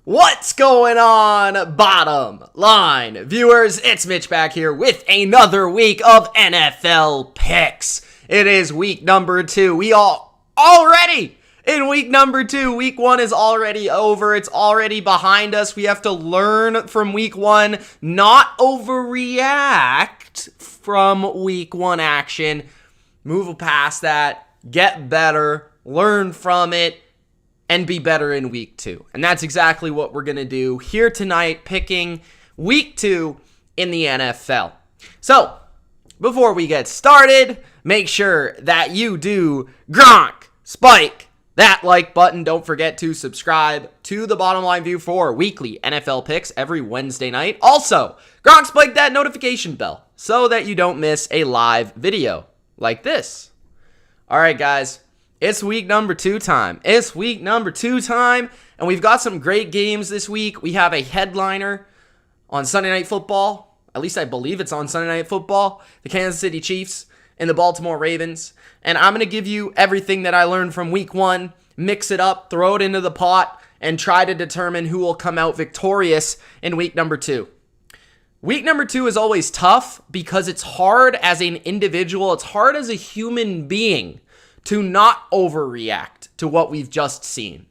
What's going on, bottom line viewers? It's Mitch back here with another week of NFL picks. It is week number 2. We are already in week number 2. Week 1 is already over. It's already behind us. We have to learn from week 1, not overreact from week 1 action. Move past that, get better, learn from it, and be better in week 2. And that's exactly what we're going to do here tonight, picking week 2 in the NFL. So, before we get started, make sure that you do Gronk, spike that like button. Don't forget to subscribe to the Bottom Line View for weekly NFL picks every Wednesday night. Also, Gronk, spike that notification bell so that you don't miss a live video like this. All right, guys. It's week number 2 time. And we've got some great games this week. We have a headliner on Sunday Night Football. At least I believe it's on Sunday Night Football. The Kansas City Chiefs and the Baltimore Ravens. And I'm going to give you everything that I learned from week 1, mix it up, throw it into the pot, and try to determine who will come out victorious in week number 2. Week number 2 is always tough because it's hard as an individual. It's hard as a human being to not overreact to what we've just seen.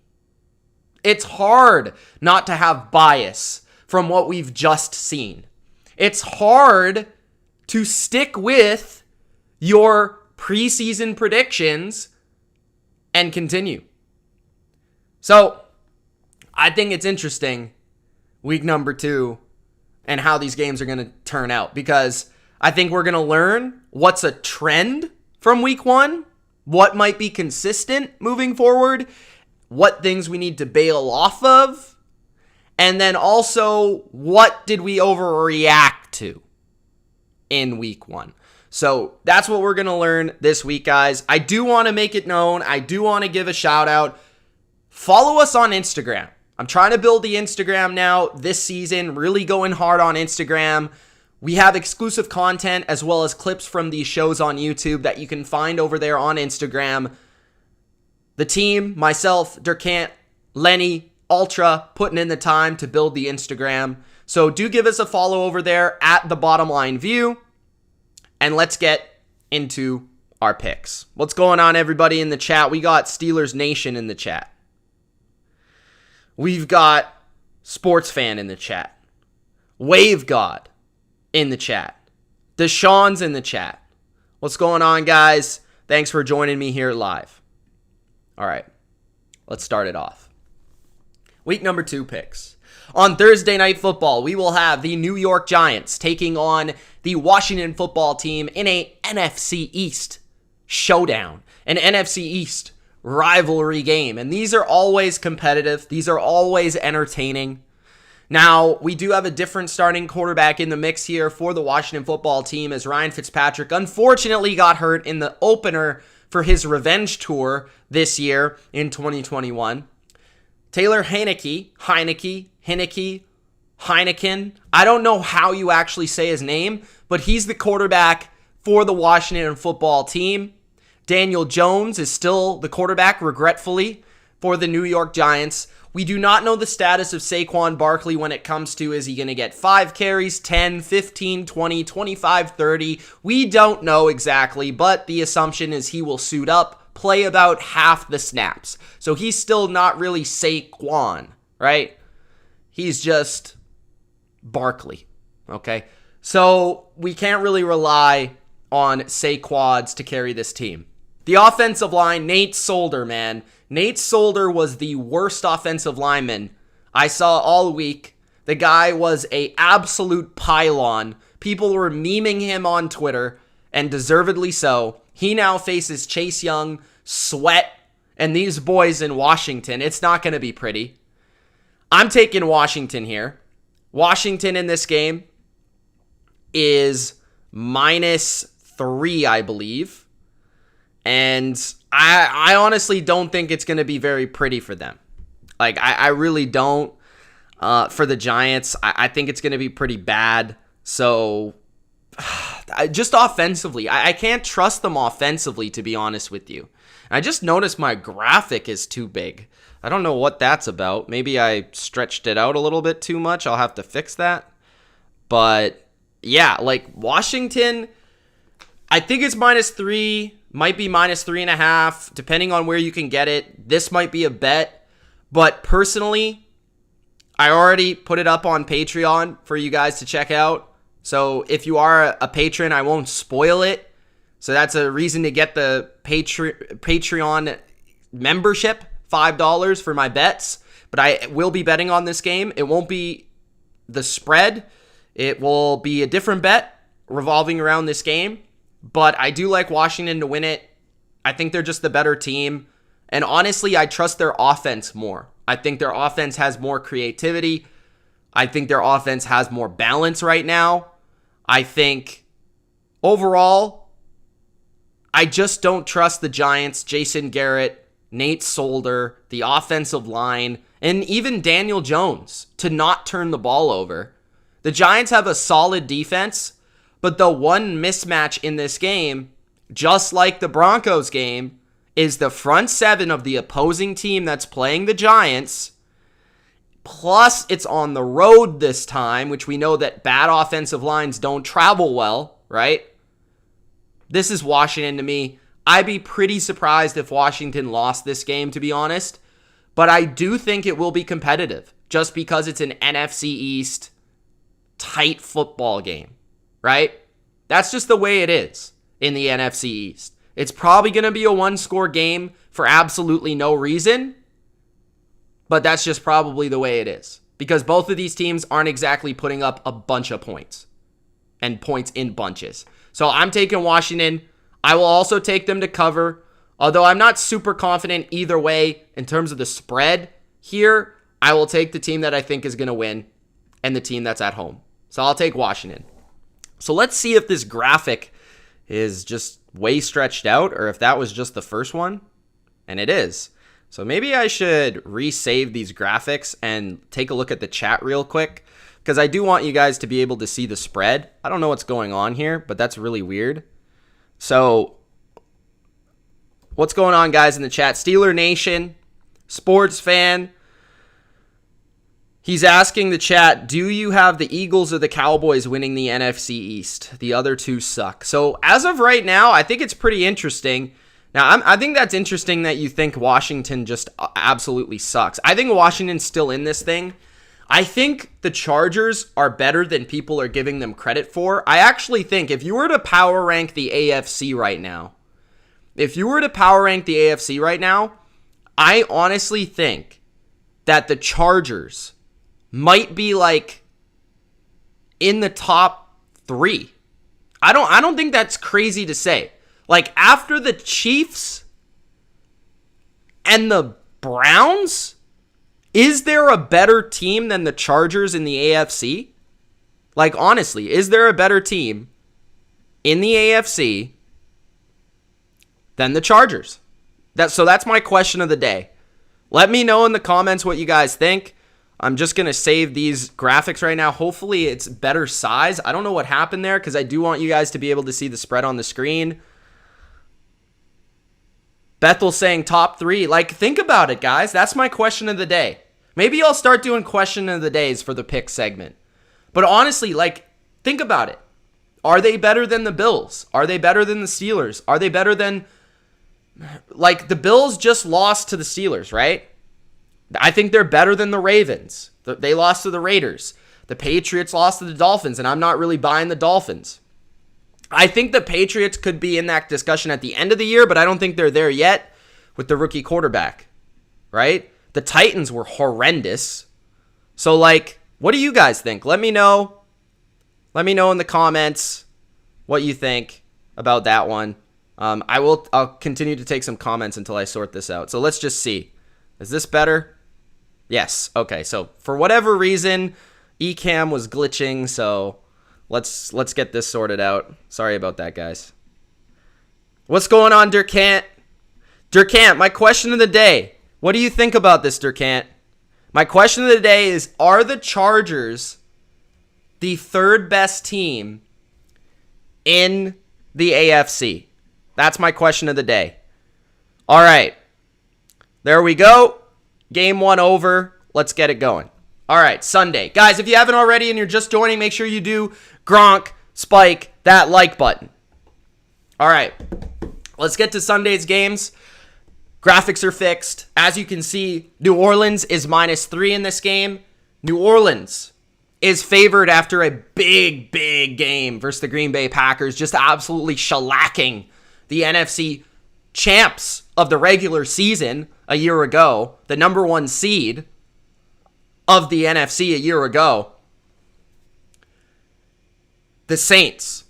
It's hard not to have bias from what we've just seen. It's hard to stick with your preseason predictions and continue. So, I think it's interesting, week number 2, and how these games are going to turn out, because I think we're going to learn what's a trend from week 1, what might be consistent moving forward, what things we need to bail off of, and then also what did we overreact to in week 1. So that's what we're going to learn this week, guys. I do want to make it known. I do want to give a shout out. Follow us on Instagram. I'm trying to build the Instagram now this season, really going hard on Instagram. We have exclusive content as well as clips from these shows on YouTube that you can find over there on Instagram. The team, myself, Durkant, Lenny, Ultra, putting in the time to build the Instagram. So do give us a follow over there at the Bottom Line View. And let's get into our picks. What's going on, everybody in the chat? We got Steelers Nation in the chat. We've got Sports Fan in the chat. Wave God in the chat. Deshaun's in the chat. What's going on, guys? Thanks for joining me here live. All right, let's start it off. Week number 2 picks. On Thursday Night Football, we will have the New York Giants taking on the Washington Football Team in a NFC East showdown, an NFC East rivalry game. And these are always competitive. These are always entertaining. Now, we do have a different starting quarterback in the mix here for the Washington Football Team, as Ryan Fitzpatrick unfortunately got hurt in the opener for his revenge tour this year in 2021. Taylor Heineken, I don't know how you actually say his name, but he's the quarterback for the Washington Football Team. Daniel Jones is still the quarterback, regretfully, for the New York Giants. We do not know the status of Saquon Barkley when it comes to, is he going to get 5 carries, 10, 15, 20, 25, 30? We don't know exactly, but the assumption is he will suit up, play about half the snaps. So he's still not really Saquon, right? He's just Barkley, okay? So we can't really rely on Saquads to carry this team. The offensive line, Nate Solder, man. Nate Solder was the worst offensive lineman I saw all week. The guy was a absolute pylon. People were memeing him on Twitter, and deservedly so. He now faces Chase Young, Sweat, and these boys in Washington. It's not going to be pretty. I'm taking Washington here. Washington in this game is -3, I believe. And I honestly don't think it's going to be very pretty for them. Like, I really don't. For the Giants, I think it's going to be pretty bad. So, just offensively, I can't trust them offensively, to be honest with you. I just noticed my graphic is too big. I don't know what that's about. Maybe I stretched it out a little bit too much. I'll have to fix that. But yeah, like Washington, I think it's -3, might be -3.5, depending on where you can get it. This might be a bet. But personally, I already put it up on Patreon for you guys to check out. So if you are a patron, I won't spoil it. So that's a reason to get the Patreon membership, $5 for my bets. But I will be betting on this game. It won't be the spread. It will be a different bet revolving around this game. But I do like Washington to win it. I think they're just the better team. And honestly, I trust their offense more. I think their offense has more creativity. I think their offense has more balance right now. I think overall, I just don't trust the Giants, Jason Garrett, Nate Solder, the offensive line, and even Daniel Jones to not turn the ball over. The Giants have a solid defense, but the one mismatch in this game, just like the Broncos game, is the front seven of the opposing team that's playing the Giants. Plus, it's on the road this time, which we know that bad offensive lines don't travel well, right? This is Washington to me. I'd be pretty surprised if Washington lost this game, to be honest. But I do think it will be competitive, just because it's an NFC East tight football game, right? That's just the way it is in the NFC East. It's probably going to be a one-score game for absolutely no reason, but that's just probably the way it is, because both of these teams aren't exactly putting up a bunch of points and points in bunches. So I'm taking Washington. I will also take them to cover, although I'm not super confident either way in terms of the spread here. I will take the team that I think is going to win and the team that's at home. So I'll take Washington. So let's see if this graphic is just way stretched out or if that was just the first one. And it is. So maybe I should resave these graphics and take a look at the chat real quick, because I do want you guys to be able to see the spread. I don't know what's going on here, but that's really weird. So what's going on, guys, in the chat? Steeler Nation, sports fan. He's asking the chat, do you have the Eagles or the Cowboys winning the NFC East? The other two suck. So as of right now, I think it's pretty interesting. Now, I think that's interesting that you think Washington just absolutely sucks. I think Washington's still in this thing. I think the Chargers are better than people are giving them credit for. I actually think if you were to power rank the AFC right now, I honestly think that the Chargers might be like in the top 3. I don't think that's crazy to say. Like after the Chiefs and the Browns, is there a better team than the Chargers in the AFC? Like honestly, is there a better team in the AFC than the Chargers? So that's my question of the day. Let me know in the comments what you guys think. I'm just going to save these graphics right now. Hopefully it's better size. I don't know what happened there because I do want you guys to be able to see the spread on the screen. Bethel saying top 3. Like, think about it, guys. That's my question of the day. Maybe I'll start doing question of the days for the pick segment. But honestly, like, think about it. Are they better than the Bills? Are they better than the Steelers? Are they better than... Like, the Bills just lost to the Steelers, right? I think they're better than the Ravens. They lost to the Raiders. The Patriots lost to the Dolphins, and I'm not really buying the Dolphins. I think the Patriots could be in that discussion at the end of the year, but I don't think they're there yet with the rookie quarterback, right? The Titans were horrendous. So, like, what do you guys think? Let me know. Let me know in the comments what you think about that one. I'll continue to take some comments until I sort this out. So let's just see. Is this better? Yes. Okay. So for whatever reason, Ecamm was glitching. So let's get this sorted out. Sorry about that, guys. What's going on, Durkant? Durkant, my question of the day. What do you think about this, Durkant? My question of the day is, are the Chargers the third best team in the AFC? That's my question of the day. All right. There we go. Game 1 over. Let's get it going. All right, Sunday. Guys, if you haven't already and you're just joining, make sure you do Gronk, Spike, that like button. All right, let's get to Sunday's games. Graphics are fixed. As you can see, New Orleans is -3 in this game. New Orleans is favored after a big game versus the Green Bay Packers, just absolutely shellacking the NFC champs of the regular season a year ago, the number 1 seed of the NFC a year ago. The Saints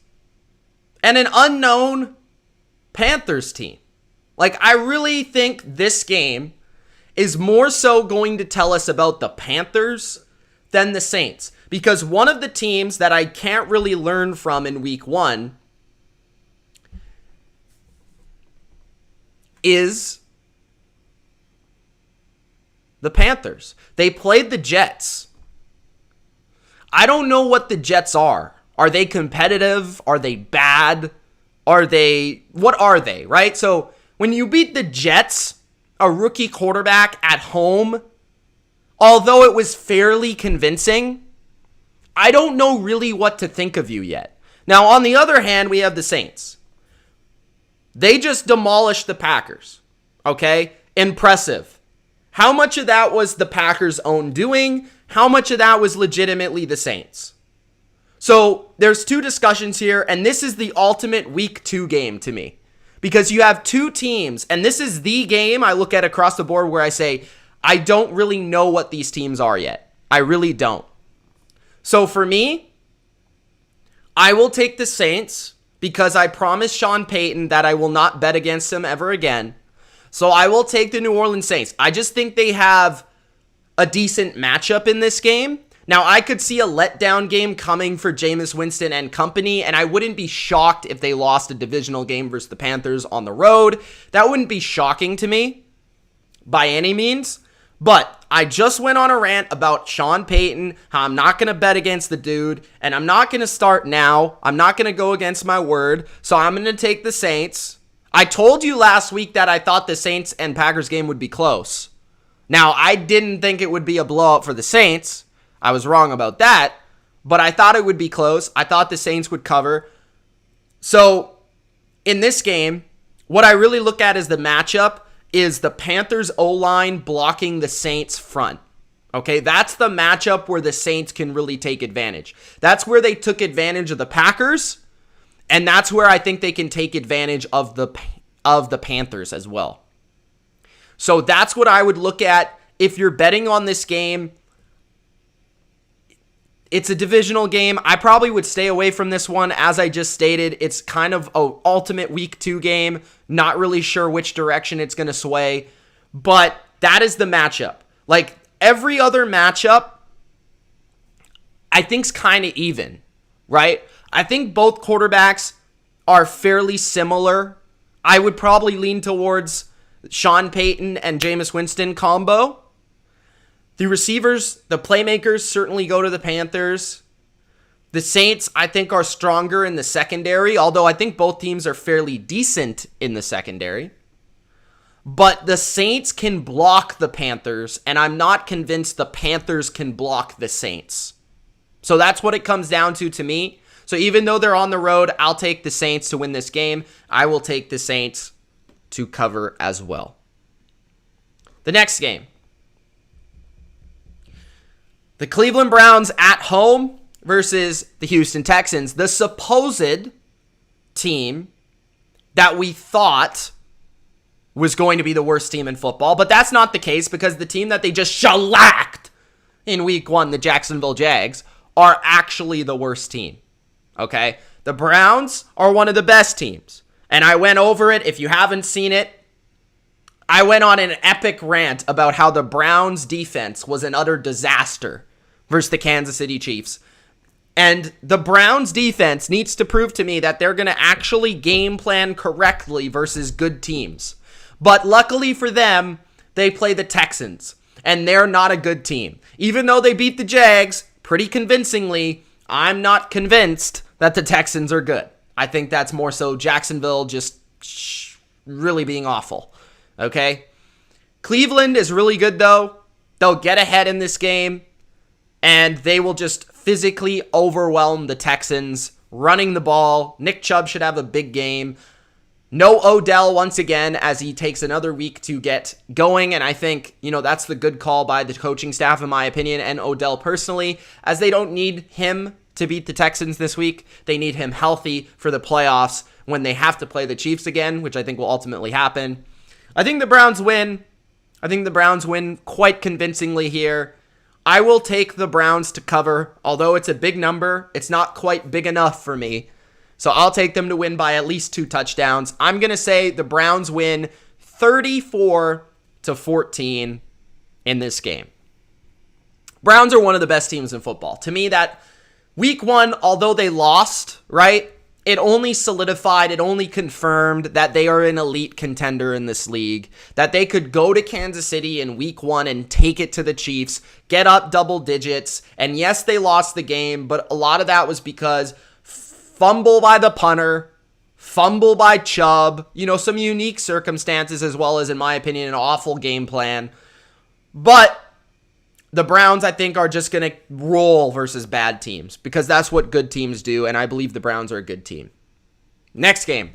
and an unknown Panthers team. Like, I really think this game is more so going to tell us about the Panthers than the Saints. Because one of the teams that I can't really learn from in week 1 is the Panthers. They played the Jets. I don't know what the Jets are. Are they competitive? Are they bad? What are they, right? So when you beat the Jets, a rookie quarterback at home, although it was fairly convincing, I don't know really what to think of you yet. Now, on the other hand, we have the Saints. They just demolished the Packers, okay? Impressive. How much of that was the Packers' own doing? How much of that was legitimately the Saints? So there's 2 discussions here, and this is the ultimate week 2 game to me. Because you have 2 teams, and this is the game I look at across the board where I say, I don't really know what these teams are yet. I really don't. So for me, I will take the Saints because I promised Sean Payton that I will not bet against him ever again. So I will take the New Orleans Saints. I just think they have a decent matchup in this game. Now, I could see a letdown game coming for Jameis Winston and company, and I wouldn't be shocked if they lost a divisional game versus the Panthers on the road. That wouldn't be shocking to me by any means. But I just went on a rant about Sean Payton, how I'm not going to bet against the dude, and I'm not going to start now. I'm not going to go against my word, so I'm going to take the Saints. I told you last week that I thought the Saints and Packers game would be close. Now, I didn't think it would be a blowout for the Saints. I was wrong about that, but I thought it would be close. I thought the Saints would cover. So, in this game, what I really look at as the matchup is the Panthers O-line blocking the Saints front. Okay, that's the matchup where the Saints can really take advantage. That's where they took advantage of the Packers, and that's where I think they can take advantage of the Panthers as well. So that's what I would look at if you're betting on this game. It's a divisional game. I probably would stay away from this one. As I just stated, it's kind of an ultimate week 2 game. Not really sure which direction it's going to sway. But that is the matchup. Like, every other matchup, I think's kind of even, right? I think both quarterbacks are fairly similar. I would probably lean towards Sean Payton and Jameis Winston combo. The receivers, the playmakers certainly go to the Panthers. The Saints, I think, are stronger in the secondary, although I think both teams are fairly decent in the secondary. But the Saints can block the Panthers, and I'm not convinced the Panthers can block the Saints. So that's what it comes down to me. So even though they're on the road, I'll take the Saints to win this game. I will take the Saints to cover as well. The next game. The Cleveland Browns at home versus the Houston Texans, the supposed team that we thought was going to be the worst team in football. But that's not the case because the team that they just shellacked in week 1, the Jacksonville Jags, are actually the worst team. Okay? The Browns are one of the best teams. And I went over it. If you haven't seen it, I went on an epic rant about how the Browns defense was an utter disaster versus the Kansas City Chiefs. And the Browns defense needs to prove to me that they're going to actually game plan correctly versus good teams. But luckily for them, they play the Texans, and they're not a good team. Even though they beat the Jags pretty convincingly, I'm not convinced that the Texans are good. I think that's more so Jacksonville just really being awful. Okay? Cleveland is really good, though. They'll get ahead in this game, and they will just physically overwhelm the Texans, running the ball. Nick Chubb should have a big game. No Odell once again as he takes another week to get going, and I think, that's the good call by the coaching staff, in my opinion, and Odell personally, as they don't need him to beat the Texans this week. They need him healthy for the playoffs when they have to play the Chiefs again, which I think will ultimately happen. I think the Browns win. I think the Browns win quite convincingly here. I will take the Browns to cover. Although it's a big number, it's not quite big enough for me. So I'll take them to win by at least 2 touchdowns. I'm going to say the Browns win 34-14 in this game. Browns are one of the best teams in football. To me, that week 1, although they lost, right? It only solidified, it only confirmed that they are an elite contender in this league, that they could go to Kansas City in week 1 and take it to the Chiefs, get up double digits, and yes, they lost the game, but a lot of that was because fumble by the punter, fumble by Chubb, some unique circumstances as well as, in my opinion, an awful game plan. But the Browns, I think, are just going to roll versus bad teams because that's what good teams do, and I believe the Browns are a good team. Next game.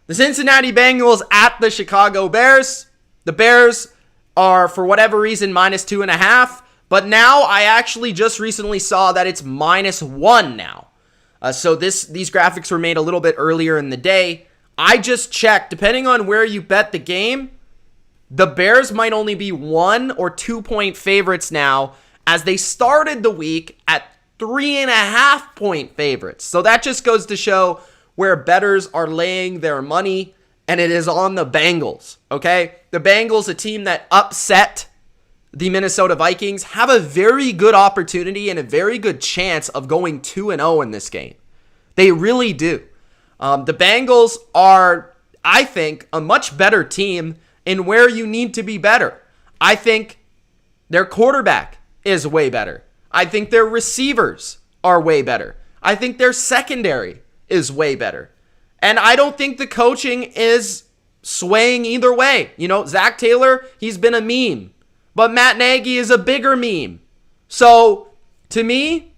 The Cincinnati Bengals at the Chicago Bears. The Bears are, for whatever reason, -2.5, but now I actually just recently saw that it's -1 now. So these graphics were made a little bit earlier in the day. I just checked, depending on where you bet the game, the Bears might only be 1 or 2 point favorites now, as they started the week at 3.5 point favorites. So that just goes to show where bettors are laying their money, and it is on the Bengals, okay? The Bengals, a team that upset the Minnesota Vikings, have a very good opportunity and a very good chance of going 2-0 in this game. They really do. The Bengals are, I think, a much better team in where you need to be better. I think their quarterback is way better. I think their receivers are way better. I think their secondary is way better. And I don't think the coaching is swaying either way. Zach Taylor, he's been a meme. But Matt Nagy is a bigger meme. So, to me,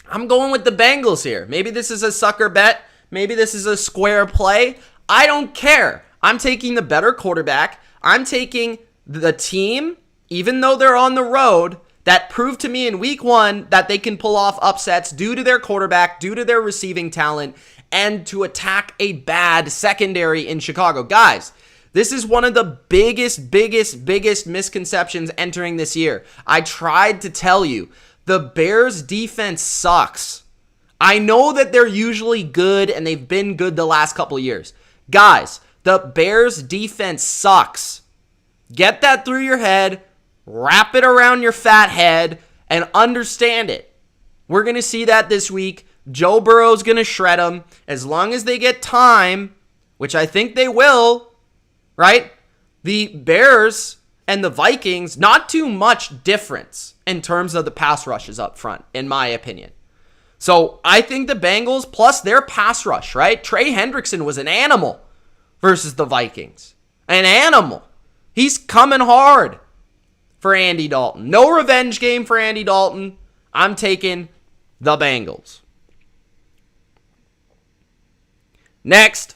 I'm going with the Bengals here. Maybe this is a sucker bet. Maybe this is a square play. I don't care. I'm taking the better quarterback. I'm taking the team, even though they're on the road, that proved to me in week 1 that they can pull off upsets due to their quarterback, due to their receiving talent, and to attack a bad secondary in Chicago. Guys, this is one of the biggest misconceptions entering this year. I tried to tell you, the Bears defense sucks. I know that they're usually good and they've been good the last couple of years. Guys, the Bears defense sucks. Get that through your head, wrap it around your fat head, and understand it. We're going to see that this week. Joe Burrow's going to shred them as long as they get time, which I think they will. Right? The Bears and the Vikings, not too much difference in terms of the pass rushes up front, in my opinion. So I think the Bengals, plus their pass rush, right? Trey Hendrickson was an animal versus the Vikings. An animal. He's coming hard for Andy Dalton. No revenge game for Andy Dalton. I'm taking the Bengals. Next,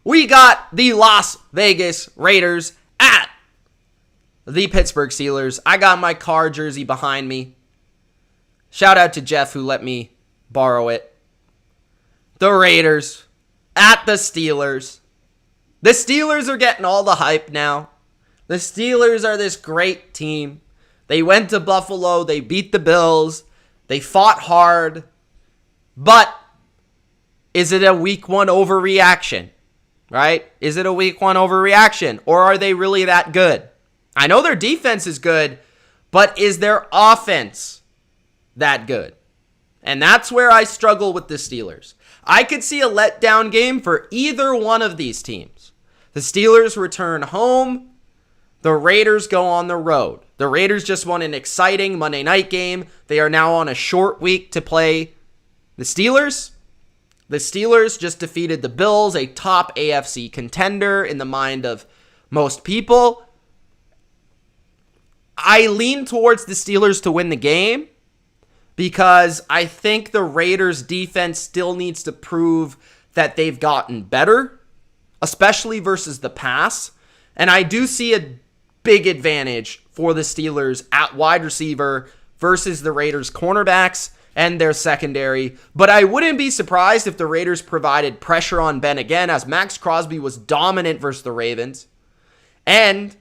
we got the Las Vegas Raiders at the Pittsburgh Steelers. I got my car jersey behind me. Shout out to Jeff who let me borrow it. The Raiders at the Steelers. The Steelers are getting all the hype now. The Steelers are this great team. They went to Buffalo. They beat the Bills. They fought hard. But is it a week 1 overreaction? Right? Is it a week 1 overreaction? Or are they really that good? I know their defense is good, but is their offense that good? And that's where I struggle with the Steelers. I could see a letdown game for either one of these teams. The Steelers return home. The Raiders go on the road. The Raiders just won an exciting Monday night game. They are now on a short week to play the Steelers. The Steelers just defeated the Bills, a top AFC contender in the mind of most people. I lean towards the Steelers to win the game because I think the Raiders defense still needs to prove that they've gotten better, especially versus the pass. And I do see a big advantage for the Steelers at wide receiver versus the Raiders cornerbacks and their secondary. But I wouldn't be surprised if the Raiders provided pressure on Ben again, as Max Crosby was dominant versus the Ravens. And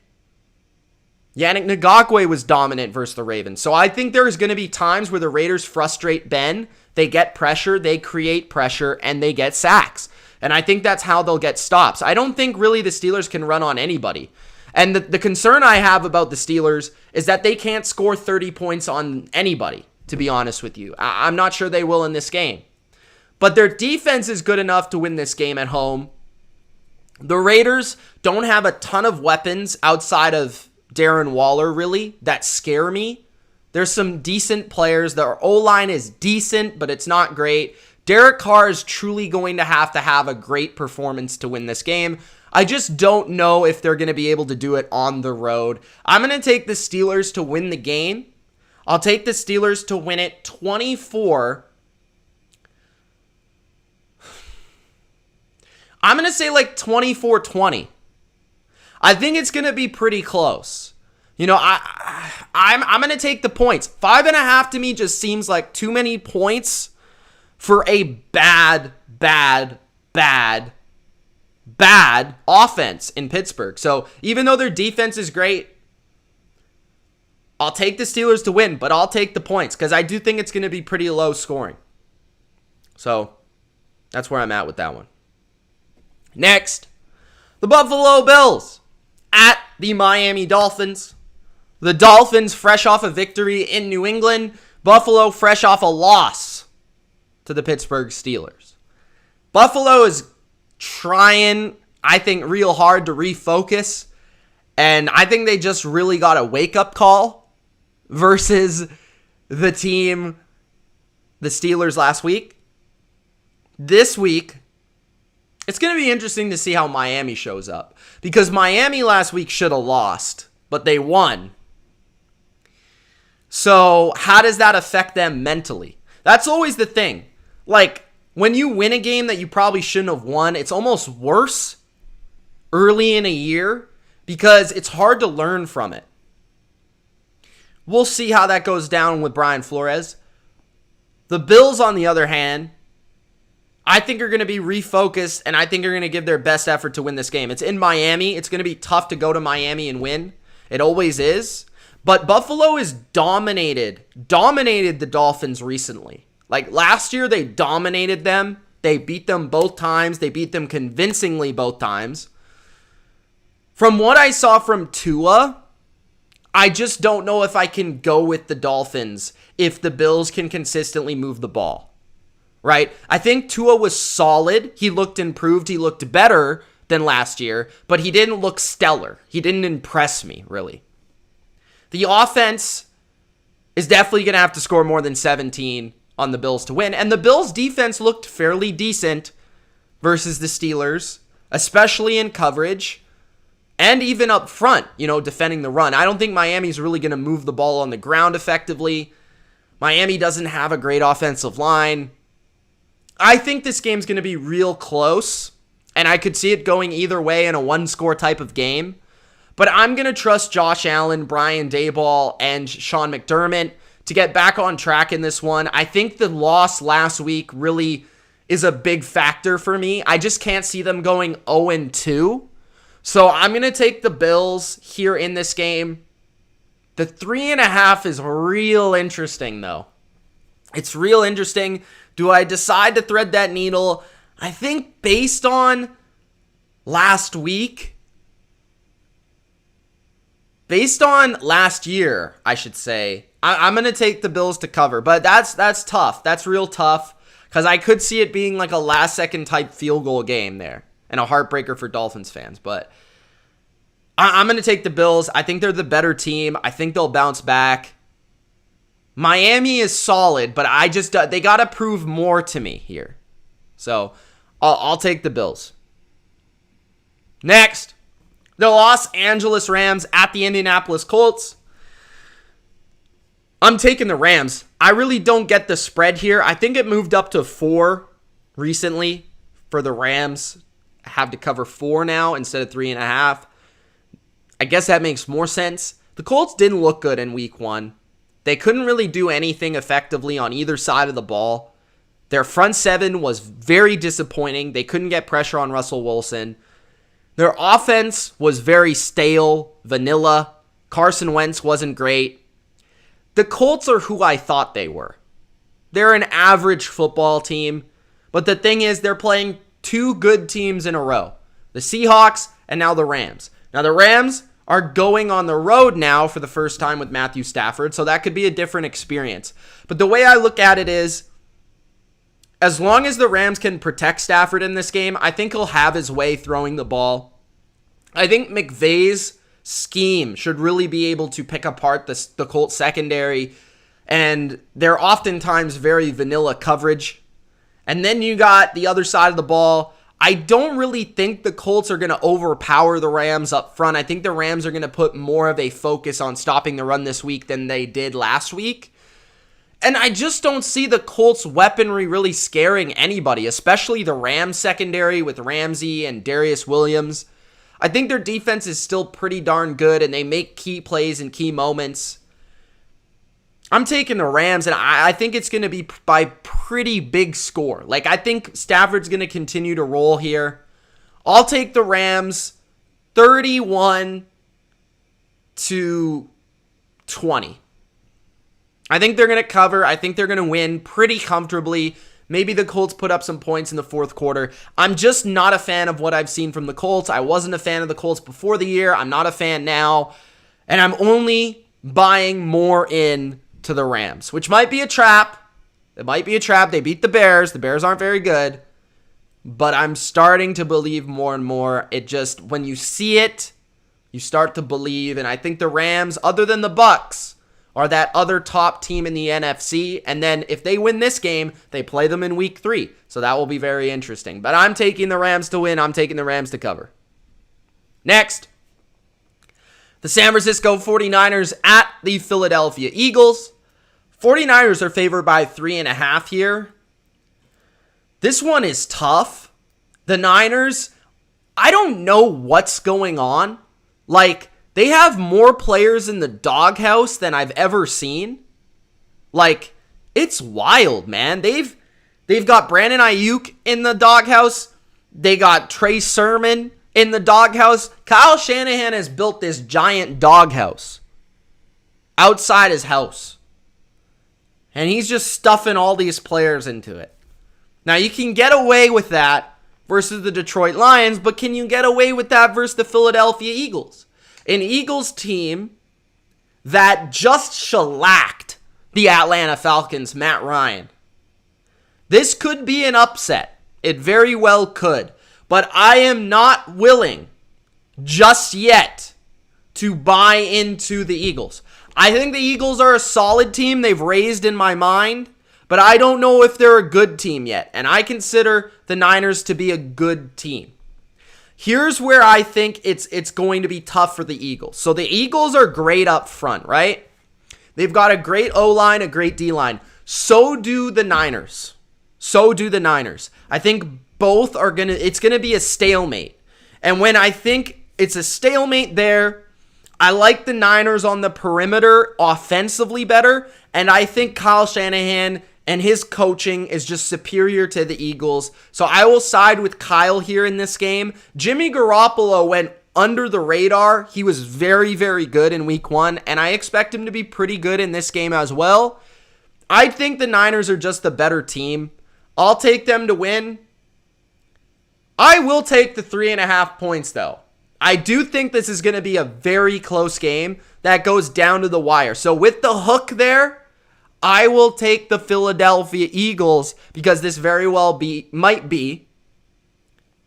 Yannick Ngakoue was dominant versus the Ravens. So I think there's going to be times where the Raiders frustrate Ben. They get pressure, they create pressure, and they get sacks. And I think that's how they'll get stops. I don't think really the Steelers can run on anybody. And the concern I have about the Steelers is that they can't score 30 points on anybody, to be honest with you. I'm not sure they will in this game. But their defense is good enough to win this game at home. The Raiders don't have a ton of weapons outside of Darren Waller, really, that scare me. There's some decent players. Their O-line is decent, but it's not great. Derek Carr is truly going to have a great performance to win this game. I just don't know if they're going to be able to do it on the road. I'm going to take the Steelers to win the game. I'll take the Steelers to win it 24. I'm going to say like 24-20. I think it's going to be pretty close. You know, I'm going to take the points. 5.5 to me just seems like too many points for a bad offense in Pittsburgh. So even though their defense is great, I'll take the Steelers to win, but I'll take the points because I do think it's going to be pretty low scoring. So that's where I'm at with that one. Next, the Buffalo Bills at the Miami Dolphins. The Dolphins fresh off a victory in New England. Buffalo fresh off a loss to the Pittsburgh Steelers. Buffalo is trying, I think, real hard to refocus. And I think they just really got a wake-up call versus the team, the Steelers, last week. This week, it's going to be interesting to see how Miami shows up. Because Miami last week should have lost, but they won. So how does that affect them mentally? That's always the thing. Like, when you win a game that you probably shouldn't have won, it's almost worse early in a year because it's hard to learn from it. We'll see how that goes down with Brian Flores. The Bills, on the other hand, I think are going to be refocused, and I think are going to give their best effort to win this game. It's in Miami. It's going to be tough to go to Miami and win. It always is. But Buffalo is dominated the Dolphins recently. Like last year, they dominated them. They beat them both times. They beat them convincingly both times. From what I saw from Tua, I just don't know if I can go with the Dolphins if the Bills can consistently move the ball. Right? I think Tua was solid. He looked improved. He looked better than last year, but he didn't look stellar. He didn't impress me, really. The offense is definitely going to have to score more than 17 on the Bills to win. And the Bills' defense looked fairly decent versus the Steelers, especially in coverage and even up front, defending the run. I don't think Miami's really going to move the ball on the ground effectively. Miami doesn't have a great offensive line. I think this game's going to be real close, and I could see it going either way in a one-score type of game. But I'm going to trust Josh Allen, Brian Daboll, and Sean McDermott to get back on track in this one. I think the loss last week really is a big factor for me. I just can't see them going 0-2. So I'm going to take the Bills here in this game. The 3.5 is real interesting, though. It's real interesting. Do I decide to thread that needle? I think based on last week, based on last year, I should say, I'm going to take the Bills to cover. But that's tough. That's real tough because I could see it being like a last-second type field goal game there and a heartbreaker for Dolphins fans. But I'm going to take the Bills. I think they're the better team. I think they'll bounce back. Miami is solid, but they got to prove more to me here. So I'll take the Bills. Next, the Los Angeles Rams at the Indianapolis Colts. I'm taking the Rams. I really don't get the spread here. I think it moved up to 4 recently for the Rams. Have to cover 4 now instead of 3.5. I guess that makes more sense. The Colts didn't look good in week 1. They couldn't really do anything effectively on either side of the ball. Their front 7 was very disappointing. They couldn't get pressure on Russell Wilson. Their offense was very stale, vanilla. Carson Wentz wasn't great. The Colts are who I thought they were. They're an average football team, but the thing is they're playing 2 good teams in a row. The Seahawks and now the Rams. Now the Rams are going on the road now for the first time with Matthew Stafford, so that could be a different experience. But the way I look at it is, as long as the Rams can protect Stafford in this game, I think he'll have his way throwing the ball. I think McVay's scheme should really be able to pick apart the Colts secondary, and they're oftentimes very vanilla coverage. And then you got the other side of the ball. I don't really think the Colts are going to overpower the Rams up front. I think the Rams are going to put more of a focus on stopping the run this week than they did last week. And I just don't see the Colts weaponry really scaring anybody, especially the Rams secondary with Ramsey and Darius Williams. I think their defense is still pretty darn good, and they make key plays in key moments. I'm taking the Rams, and I think it's going to be by pretty big score. Like, I think Stafford's going to continue to roll here. I'll take the Rams 31-20. I think they're going to cover. I think they're going to win pretty comfortably. Maybe the Colts put up some points in the fourth quarter. I'm just not a fan of what I've seen from the Colts. I wasn't a fan of the Colts before the year. I'm not a fan now. And I'm only buying more in to the Rams, which might be a trap. It might be a trap. They beat the Bears. The Bears aren't very good. But I'm starting to believe more and more. It just, when you see it, you start to believe. And I think the Rams, other than the Bucs, are that other top team in the NFC. And then if they win this game, they play them in week 3. So that will be very interesting. But I'm taking the Rams to win. I'm taking the Rams to cover. Next, the San Francisco 49ers at the Philadelphia Eagles. 49ers are favored by 3.5 here. This one is tough. The Niners, I don't know what's going on. Like, they have more players in the doghouse than I've ever seen. Like, it's wild, man. They've got Brandon Ayuk in the doghouse. They got Trey Sermon in the doghouse. Kyle Shanahan has built this giant doghouse outside his house. And he's just stuffing all these players into it. Now, you can get away with that versus the Detroit Lions, but can you get away with that versus the Philadelphia Eagles? An Eagles team that just shellacked the Atlanta Falcons, Matt Ryan. This could be an upset. It very well could. But I am not willing just yet to buy into the Eagles. I think the Eagles are a solid team. They've raised in my mind. But I don't know if they're a good team yet. And I consider the Niners to be a good team. Here's where I think it's going to be tough for the Eagles. So the Eagles are great up front, right? They've got a great O-line, a great D-line. So do the Niners. I think both are it's going to be a stalemate. And when I think it's a stalemate there, I like the Niners on the perimeter offensively better. And I think Kyle Shanahan and his coaching is just superior to the Eagles. So I will side with Kyle here in this game. Jimmy Garoppolo went under the radar. He was very, very good in week 1, and I expect him to be pretty good in this game as well. I think the Niners are just the better team. I'll take them to win. I will take the 3.5 points, though. I do think this is going to be a very close game that goes down to the wire. So with the hook there, I will take the Philadelphia Eagles because this very well might be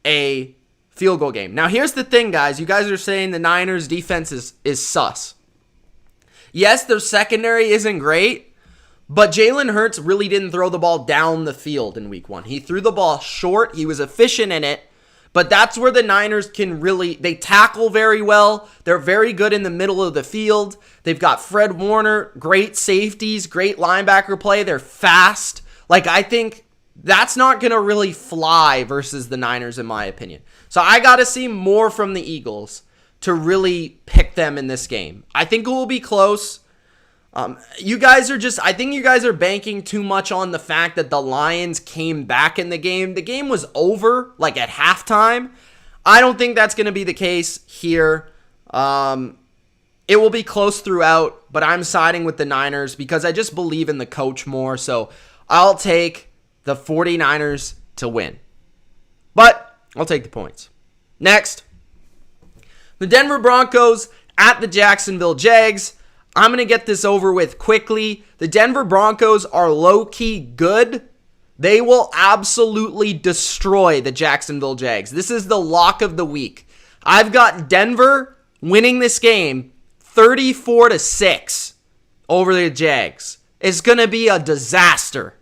a field goal game. Now, here's the thing, guys. You guys are saying the Niners' defense is sus. Yes, their secondary isn't great, but Jalen Hurts really didn't throw the ball down the field in week 1. He threw the ball short. He was efficient in it, But that's where the Niners they tackle very well. They're very good in the middle of the field. They've got Fred Warner, great safeties, great linebacker play. They're fast. I think that's not going to really fly versus the Niners, in my opinion. So I got to see more from the Eagles to really pick them in this game. I think it will be close. I think you guys are banking too much on the fact that the Lions came back in the game. The game was over, at halftime. I don't think that's going to be the case here. It will be close throughout, but I'm siding with the Niners because I just believe in the coach more. So I'll take the 49ers to win. But I'll take the points. Next, the Denver Broncos at the Jacksonville Jags. I'm going to get this over with quickly. The Denver Broncos are low-key good. They will absolutely destroy the Jacksonville Jags. This is the lock of the week. I've got Denver winning this game 34-6 over the Jags. It's going to be a disaster.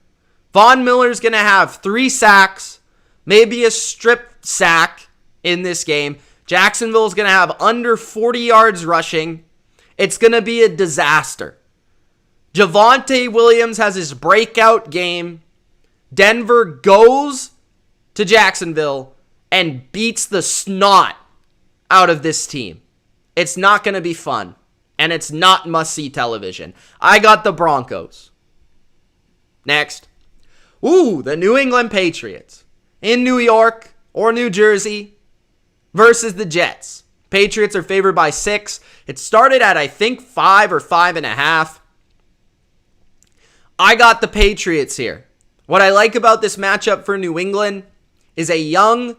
Von Miller's going to have 3 sacks, maybe a strip sack in this game. Jacksonville's going to have under 40 yards rushing. It's going to be a disaster. Javonte Williams has his breakout game. Denver goes to Jacksonville and beats the snot out of this team. It's not going to be fun, and it's not must-see television. I got the Broncos. Next. The New England Patriots in New York or New Jersey versus the Jets. Patriots are favored by 6. It started at, I think, 5 or 5.5. I got the Patriots here. What I like about this matchup for New England is a young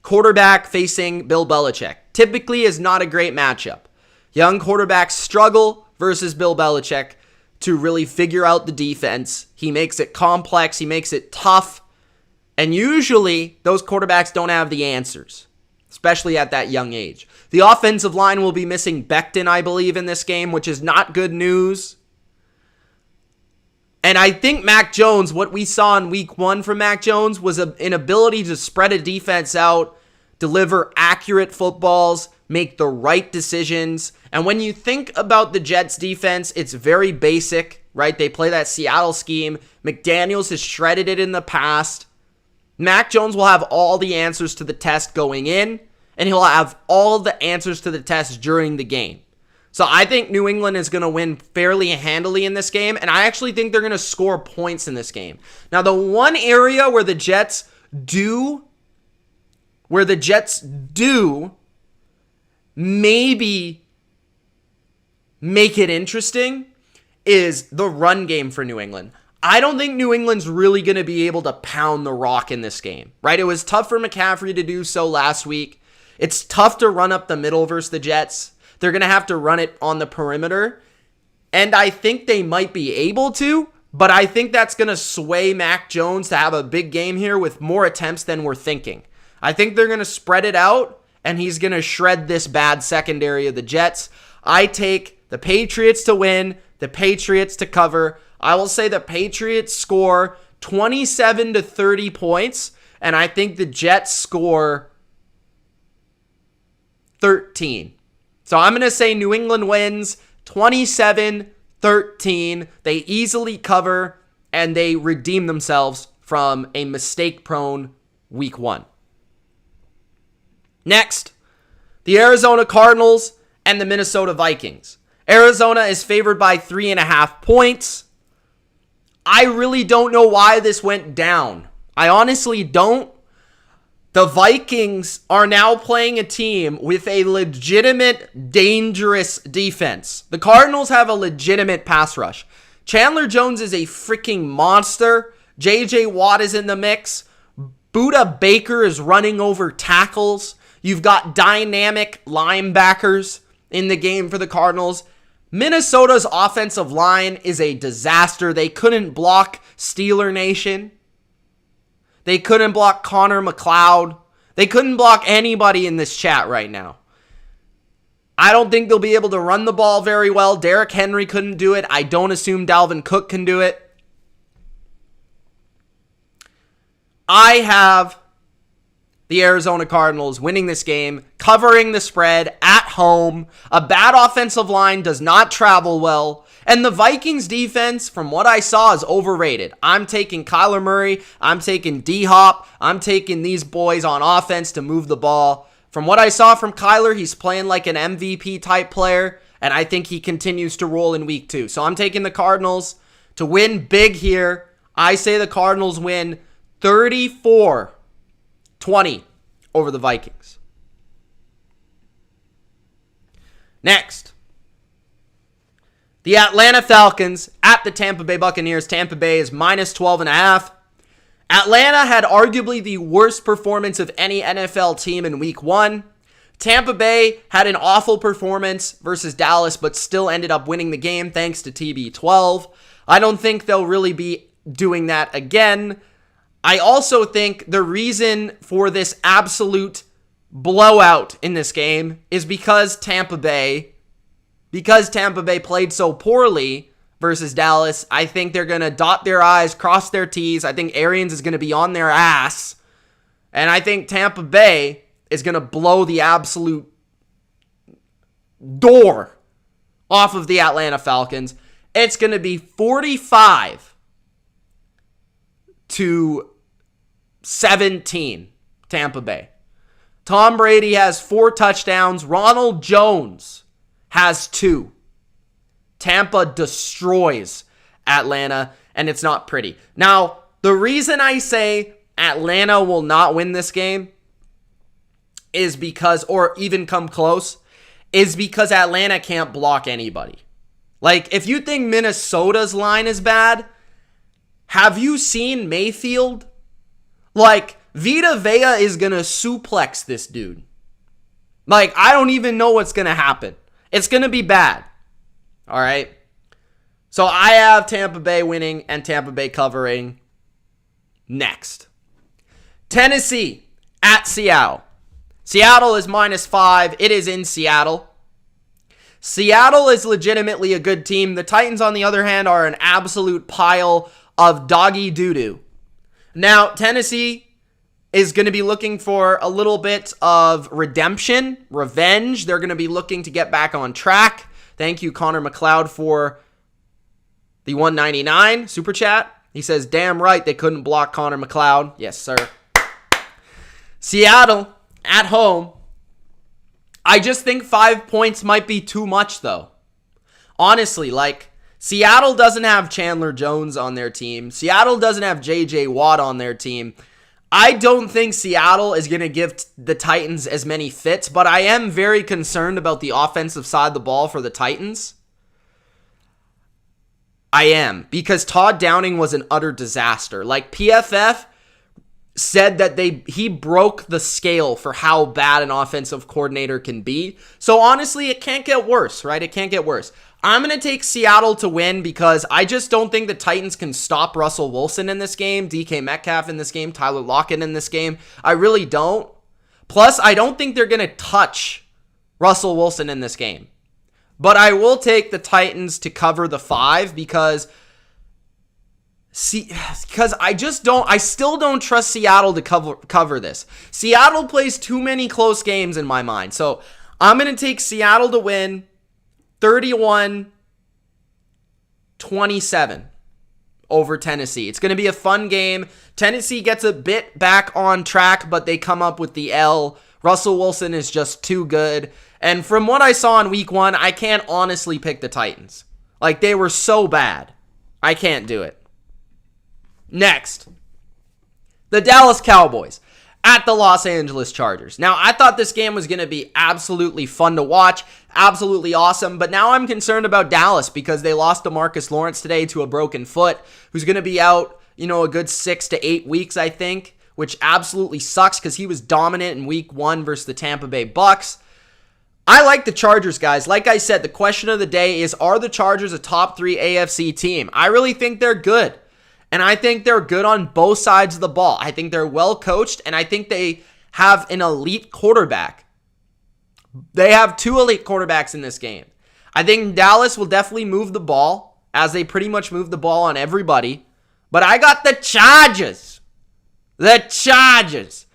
quarterback facing Bill Belichick. Typically is not a great matchup. Young quarterbacks struggle versus Bill Belichick to really figure out the defense. He makes it complex. He makes it tough. And usually, those quarterbacks don't have the answers, especially at that young age. The offensive line will be missing Becton, I believe, in this game, which is not good news. And I think Mac Jones, what we saw in week 1 from Mac Jones was an ability to spread a defense out, deliver accurate footballs, make the right decisions. And when you think about the Jets defense, it's very basic, right? They play that Seattle scheme. McDaniels has shredded it in the past. Mac Jones will have all the answers to the test going in, and he'll have all the answers to the test during the game. So I think New England is going to win fairly handily in this game, and I actually think they're going to score points in this game. Now, the one area where the Jets do maybe make it interesting is the run game for New England. I don't think New England's really going to be able to pound the rock in this game, right? It was tough for McCaffrey to do so last week. It's tough to run up the middle versus the Jets. They're going to have to run it on the perimeter, and I think they might be able to, but I think that's going to sway Mac Jones to have a big game here with more attempts than we're thinking. I think they're going to spread it out, and he's going to shred this bad secondary of the Jets. I take the Patriots to win, the Patriots to cover. I will say the Patriots score 27 to 30 points, and I think the Jets score 13. So I'm going to say New England wins 27-13. They easily cover, and they redeem themselves from a mistake-prone week 1. Next, the Arizona Cardinals and the Minnesota Vikings. Arizona is favored by 3.5 points. I really don't know why this went down. I honestly don't. The Vikings are now playing a team with a legitimate, dangerous defense. The Cardinals have a legitimate pass rush. Chandler Jones is a freaking monster. J.J. Watt is in the mix. Budda Baker is running over tackles. You've got dynamic linebackers in the game for the Cardinals. Minnesota's offensive line is a disaster. They couldn't block Steeler Nation. They couldn't block Connor McLeod. They couldn't block anybody in this chat right now. I don't think they'll be able to run the ball very well. Derrick Henry couldn't do it. I don't assume Dalvin Cook can do it. I have the Arizona Cardinals winning this game, covering the spread at home. A bad offensive line does not travel well. And the Vikings defense, from what I saw, is overrated. I'm taking Kyler Murray. I'm taking D-Hop. I'm taking these boys on offense to move the ball. From what I saw from Kyler, he's playing like an MVP type player. And I think he continues to roll in week 2. So I'm taking the Cardinals to win big here. I say the Cardinals win 34-20 over the Vikings. Next, the Atlanta Falcons at the Tampa Bay Buccaneers. Tampa Bay is minus 12.5. Atlanta had arguably the worst performance of any NFL team in week 1. Tampa Bay had an awful performance versus Dallas, but still ended up winning the game thanks to TB12. I don't think they'll really be doing that again. I also think the reason for this absolute blowout in this game is because Tampa Bay played so poorly versus Dallas. I think they're going to dot their I's, cross their T's. I think Arians is going to be on their ass. And I think Tampa Bay is going to blow the absolute door off of the Atlanta Falcons. It's going to be 45-17 Tampa Bay. Tom Brady has 4 touchdowns. Ronald Jones has 2. Tampa destroys Atlanta, and it's not pretty. Now, the reason I say Atlanta will not win this game is because, or even come close, is because Atlanta can't block anybody. Like, if you think Minnesota's line is bad, have you seen Mayfield? Like, Vita Vea is going to suplex this dude. Like, I don't even know what's going to happen. It's going to be bad. All right? So I have Tampa Bay winning and Tampa Bay covering. Next, Tennessee at Seattle. Seattle is minus 5. It is in Seattle. Seattle is legitimately a good team. The Titans, on the other hand, are an absolute pile of doggy doo-doo. Now, Tennessee is going to be looking for a little bit of redemption, revenge. They're going to be looking to get back on track. Thank you, Connor McLeod, for the $1.99 super chat. He says, damn right they couldn't block Connor McLeod. Yes, sir. Seattle at home. I just think 5 points might be too much, though. Honestly, like, Seattle doesn't have Chandler Jones on their team. Seattle doesn't have J.J. Watt on their team. I don't think Seattle is going to give the Titans as many fits, but I am very concerned about the offensive side of the ball for the Titans. I am, because Todd Downing was an utter disaster. Like, PFF said that he broke the scale for how bad an offensive coordinator can be. So honestly, it can't get worse, right? It can't get worse. I'm going to take Seattle to win because I just don't think the Titans can stop Russell Wilson in this game, DK Metcalf in this game, Tyler Lockett in this game. I really don't. Plus, I don't think they're going to touch Russell Wilson in this game. But I will take the Titans to cover the 5 because I still don't trust Seattle to cover this. Seattle plays too many close games in my mind. So I'm going to take Seattle to win 31-27 over Tennessee. It's going to be a fun game. Tennessee gets a bit back on track, but they come up with the L. Russell Wilson is just too good. And from what I saw in week 1, I can't honestly pick the Titans. Like, they were so bad. I can't do it. Next, the Dallas Cowboys at the Los Angeles Chargers. Now, I thought this game was going to be absolutely fun to watch, absolutely awesome, but now I'm concerned about Dallas because they lost DeMarcus Lawrence today to a broken foot, who's going to be out, a good 6 to 8 weeks, I think, which absolutely sucks because he was dominant in week 1 versus the Tampa Bay Bucks. I like the Chargers, guys. Like I said, the question of the day is, are the Chargers a top 3 AFC team? I really think they're good. And I think they're good on both sides of the ball. I think they're well coached, and I think they have an elite quarterback. They have 2 elite quarterbacks in this game. I think Dallas will definitely move the ball, as they pretty much move the ball on everybody. But I got the Chargers. The Chargers.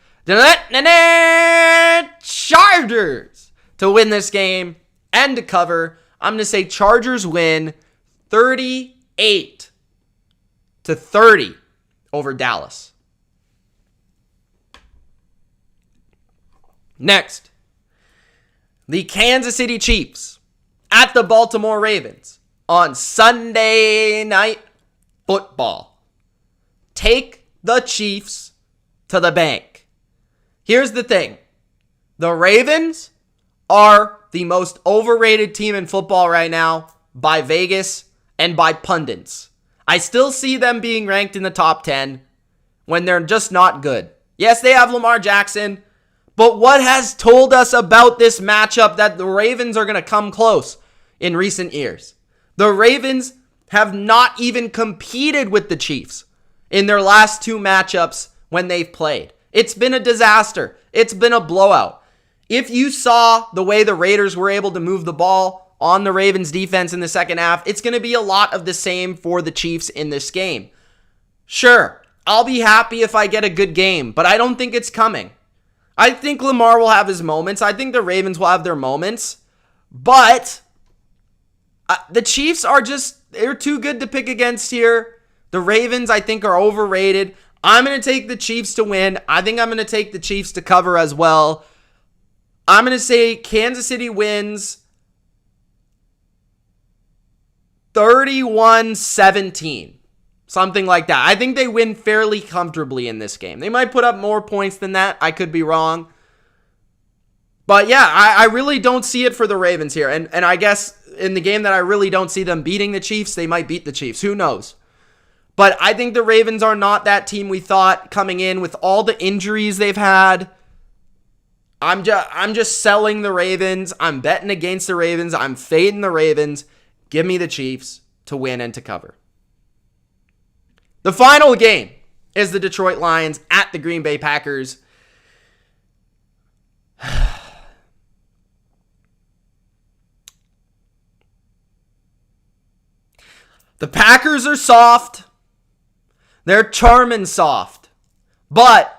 Chargers to win this game and to cover. I'm going to say Chargers win 38-30 over Dallas. Next, the Kansas City Chiefs at the Baltimore Ravens on Sunday Night Football. Take the Chiefs to the bank. Here's the thing. The Ravens are the most overrated team in football right now by Vegas and by pundits. I still see them being ranked in the top 10 when they're just not good. Yes, they have Lamar Jackson, but what has told us about this matchup that the Ravens are going to come close in recent years? The Ravens have not even competed with the Chiefs in their last two matchups when they've played. It's been a disaster. It's been a blowout. If you saw the way the Raiders were able to move the ball on the Ravens defense in the second half, it's going to be a lot of the same for the Chiefs in this game. Sure, I'll be happy if I get a good game, but I don't think it's coming. I think Lamar will have his moments. I think the Ravens will have their moments. But the Chiefs are they're too good to pick against here. The Ravens, I think, are overrated. I'm going to take the Chiefs to win. I think I'm going to take the Chiefs to cover as well. I'm going to say Kansas City wins 31-17. Something like that. I think they win fairly comfortably in this game. They might put up more points than that. I could be wrong. But yeah, I really don't see it for the Ravens here. And I guess in the game that I really don't see them beating the Chiefs, they might beat the Chiefs. Who knows? But I think the Ravens are not that team we thought coming in with all the injuries they've had. I'm just selling the Ravens. I'm betting against the Ravens. I'm fading the Ravens. Give me the Chiefs to win and to cover. The final game is the Detroit Lions at the Green Bay Packers. The Packers are soft. They're charming soft. But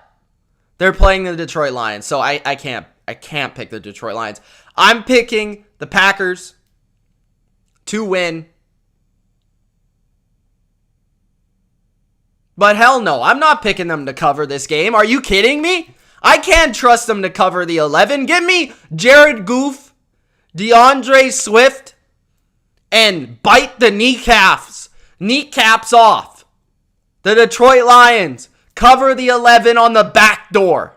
they're playing the Detroit Lions, so I can't pick the Detroit Lions. I'm picking the Packers to win. But hell no, I'm not picking them to cover this game. Are you kidding me? I can't trust them to cover the 11. Give me Jared Goff, DeAndre Swift, and bite the kneecaps off. The Detroit Lions cover the 11 on the back door.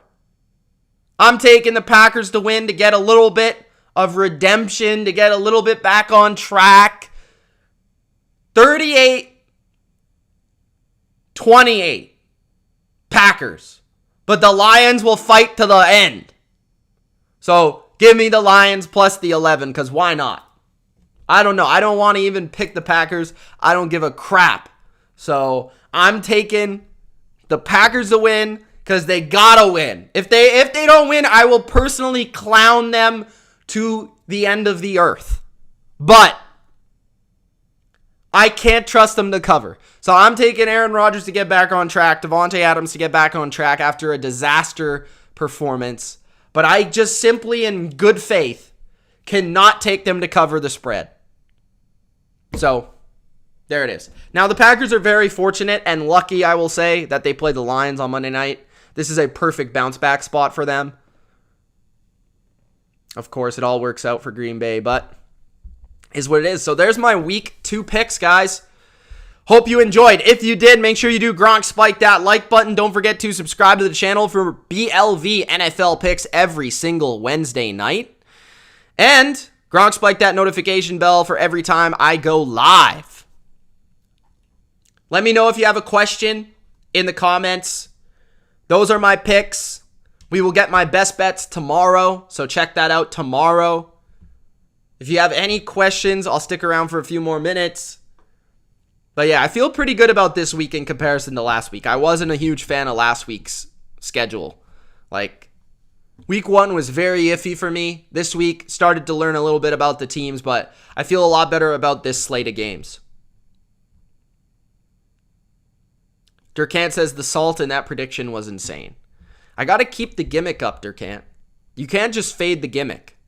I'm taking the Packers to win to get a little bit of redemption, to get a little bit back on track. 38-28 Packers. But the Lions will fight to the end. So give me the Lions plus the 11, because why not? I don't know. I don't want to even pick the Packers. I don't give a crap. So I'm taking the Packers to win because they gotta win. If they don't win, I will personally clown them to the end of the earth. But I can't trust them to cover. So I'm taking Aaron Rodgers to get back on track, Devontae Adams to get back on track after a disaster performance. But I just simply, in good faith, cannot take them to cover the spread. So there it is. Now the Packers are very fortunate and lucky, I will say, that they played the Lions on Monday night. This is a perfect bounce back spot for them. Of course, it all works out for Green Bay, but is what it is. So there's my week 2 picks, guys. Hope you enjoyed. If you did, make sure you do Gronk spike that like button. Don't forget to subscribe to the channel for BLV NFL picks every single Wednesday night. And Gronk spike that notification bell for every time I go live. Let me know if you have a question in the comments. Those are my picks. We will get my best bets tomorrow, so check that out tomorrow. If you have any questions, I'll stick around for a few more minutes. But yeah, I feel pretty good about this week in comparison to last week. I wasn't a huge fan of last week's schedule. Like, week 1 was very iffy for me. This week, started to learn a little bit about the teams, but I feel a lot better about this slate of games. Durkant says the salt in that prediction was insane. I got to keep the gimmick up, Durkant. You can't just fade the gimmick.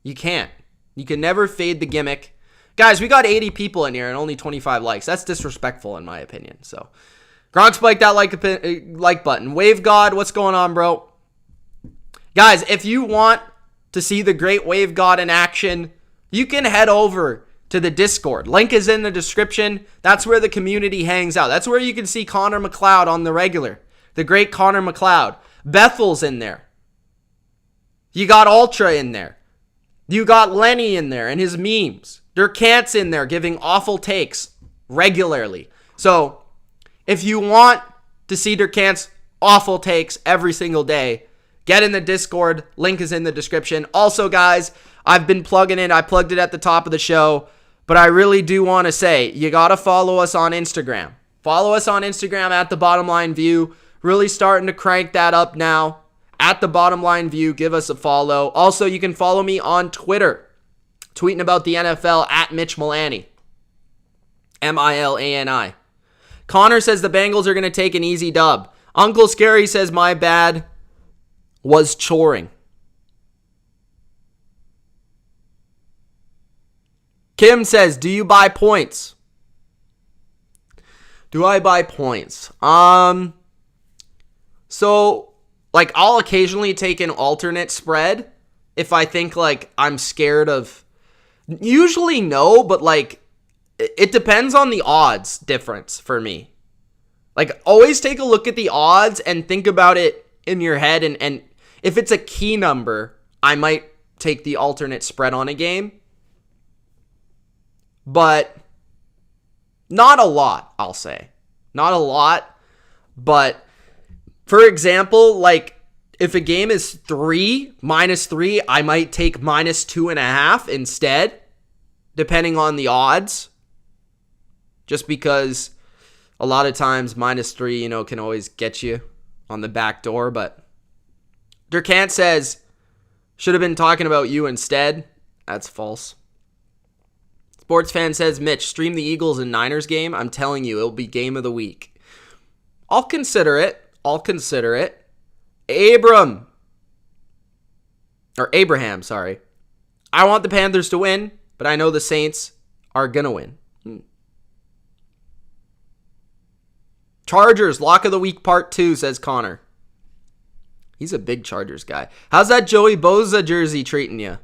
You can't. You can never fade the gimmick. Guys, we got 80 people in here and only 25 likes. That's disrespectful in my opinion. So, Gronk spiked that like button. Wave God, what's going on, bro? Guys, if you want to see the great Wave God in action, you can head over to the Discord. Link is in the description. That's where the community hangs out. That's where you can see Connor McLeod on the regular. The great Connor McLeod. Bethel's in there. You got Ultra in there. You got Lenny in there and his memes. Durkant's in there giving awful takes regularly. So, if you want to see Durkant's awful takes every single day, get in the Discord. Link is in the description. Also, guys, I've been plugging in. I plugged it at the top of the show. But I really do want to say, you got to follow us on Instagram. Follow us on Instagram at TheBottomLineView. Really starting to crank that up now. At TheBottomLineView, give us a follow. Also, you can follow me on Twitter. Tweeting about the NFL at Mitch Milani. Milani. Connor says the Bengals are going to take an easy dub. Uncle Scary says my bad was choring. Kim says, do you buy points? Do I buy points? So, like, I'll occasionally take an alternate spread if I think, like, I'm scared of... Usually no, but, like, it depends on the odds difference for me. Like, always take a look at the odds and think about it in your head. And if it's a key number, I might take the alternate spread on a game. But not a lot, I'll say. Not a lot, but... For example, like, if a game is -3, I might take -2.5 instead, depending on the odds. Just because a lot of times -3, can always get you on the back door. But Durkant says, should have been talking about you instead. That's false. Sports fan says, Mitch, stream the Eagles and Niners game. I'm telling you, it'll be game of the week. I'll consider it. Abraham, sorry. I want the Panthers to win, but I know the Saints are going to win. Chargers, lock of the week part 2, says Connor. He's a big Chargers guy. How's that Joey Bosa jersey treating you?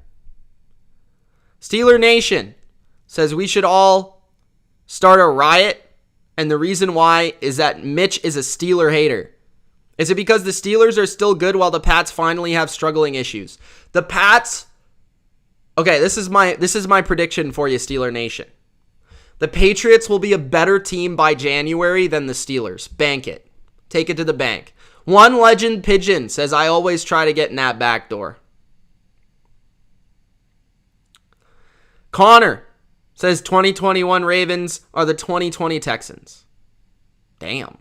Steeler Nation says we should all start a riot, and the reason why is that Mitch is a Steeler hater. Is it because the Steelers are still good while the Pats finally have struggling issues? The Pats... Okay, this is my prediction for you, Steeler Nation. The Patriots will be a better team by January than the Steelers. Bank it. Take it to the bank. One Legend Pigeon says, I always try to get in that back door. Connor says 2021 Ravens are the 2020 Texans. Damn.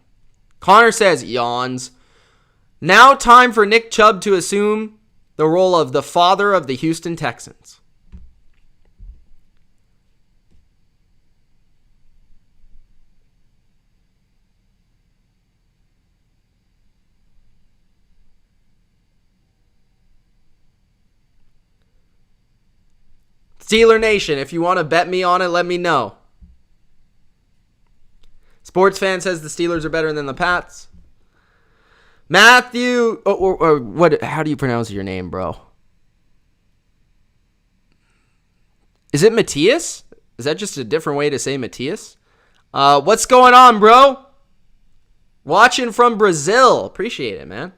Connor says, yawns. Now time for Nick Chubb to assume the role of the father of the Houston Texans. Steeler Nation, if you want to bet me on it, let me know. Sports fan says the Steelers are better than the Pats. Matthew, what? How do you pronounce your name, bro? Is it Matthias? Is that just a different way to say Matthias? What's going on, bro? Watching from Brazil. Appreciate it, man.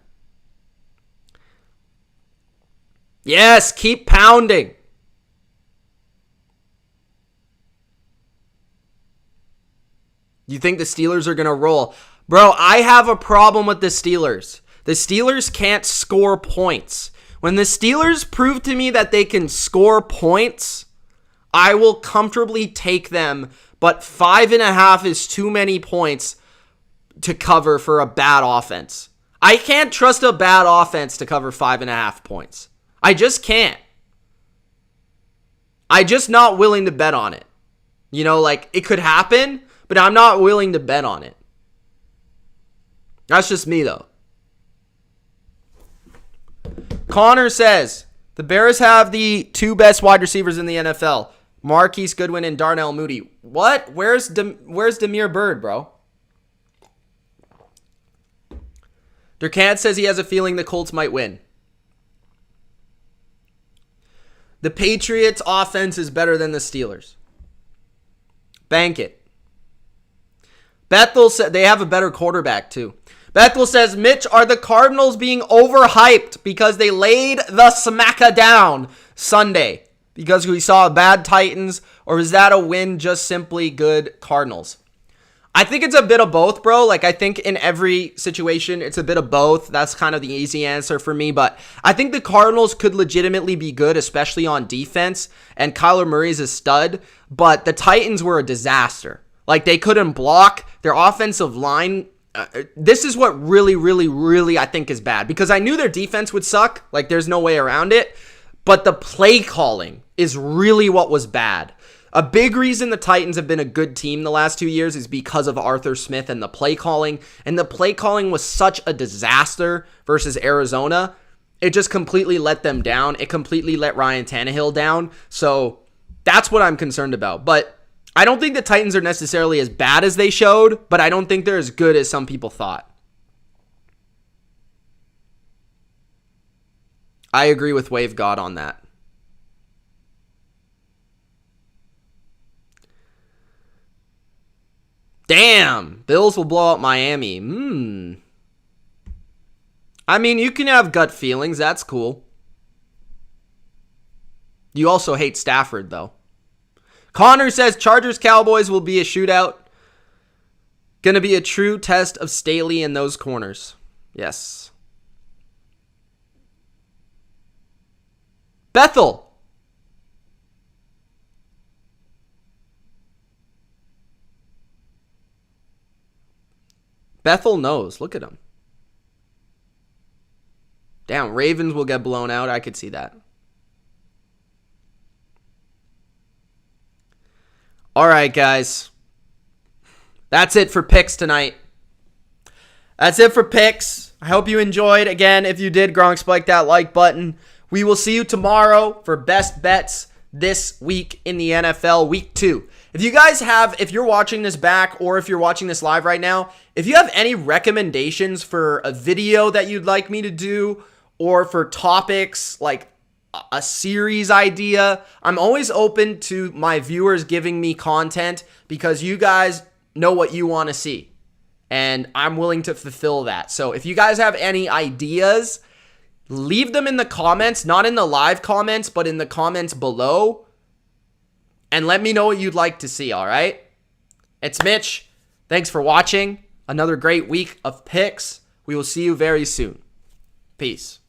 Yes, keep pounding. You think the Steelers are going to roll? Bro, I have a problem with the Steelers. The Steelers can't score points. When the Steelers prove to me that they can score points, I will comfortably take them. But 5.5 is too many points to cover for a bad offense. I can't trust a bad offense to cover 5.5 points. I just can't. I'm just not willing to bet on it. You know, like, it could happen, but I'm not willing to bet on it. That's just me, though. Connor says, the Bears have the 2 best wide receivers in the NFL. Marquise Goodwin and Darnell Mooney. What? Where's Damiere Byrd, bro? Durkant says he has a feeling the Colts might win. The Patriots' offense is better than the Steelers. Bank it. Bethel said they have a better quarterback, too. Bethel says, Mitch, are the Cardinals being overhyped because they laid the smacka down Sunday? Because we saw bad Titans, or is that a win just simply good Cardinals? I think it's a bit of both, bro. Like, I think in every situation, it's a bit of both. That's kind of the easy answer for me. But I think the Cardinals could legitimately be good, especially on defense. And Kyler Murray's a stud. But the Titans were a disaster. Like, they couldn't block. Their offensive line, this is what really, I think is bad. Because I knew their defense would suck. Like, there's no way around it. But the play calling is really what was bad. A big reason the Titans have been a good team the last 2 years is because of Arthur Smith and the play calling. And the play calling was such a disaster versus Arizona. It just completely let them down. It completely let Ryan Tannehill down. So that's what I'm concerned about. But I don't think the Titans are necessarily as bad as they showed, but I don't think they're as good as some people thought. I agree with Wave God on that. Damn, Bills will blow out Miami. I mean, you can have gut feelings. That's cool. You also hate Stafford, though. Connor says Chargers-Cowboys will be a shootout. Gonna be a true test of Staley in those corners. Yes. Bethel. Bethel knows. Look at him. Damn, Ravens will get blown out. I could see that. All right, guys. That's it for picks tonight. That's it for picks. I hope you enjoyed. Again, if you did, Gronk, spike that like button. We will see you tomorrow for best bets this week in the NFL, week 2. If you're watching this back or if you're watching this live right now, if you have any recommendations for a video that you'd like me to do or for topics like a series idea, I'm always open to my viewers giving me content because you guys know what you want to see and I'm willing to fulfill that. So if you guys have any ideas, leave them in the comments, not in the live comments, but in the comments below. And let me know what you'd like to see, all right? It's Mitch. Thanks for watching. Another great week of picks. We will see you very soon. Peace.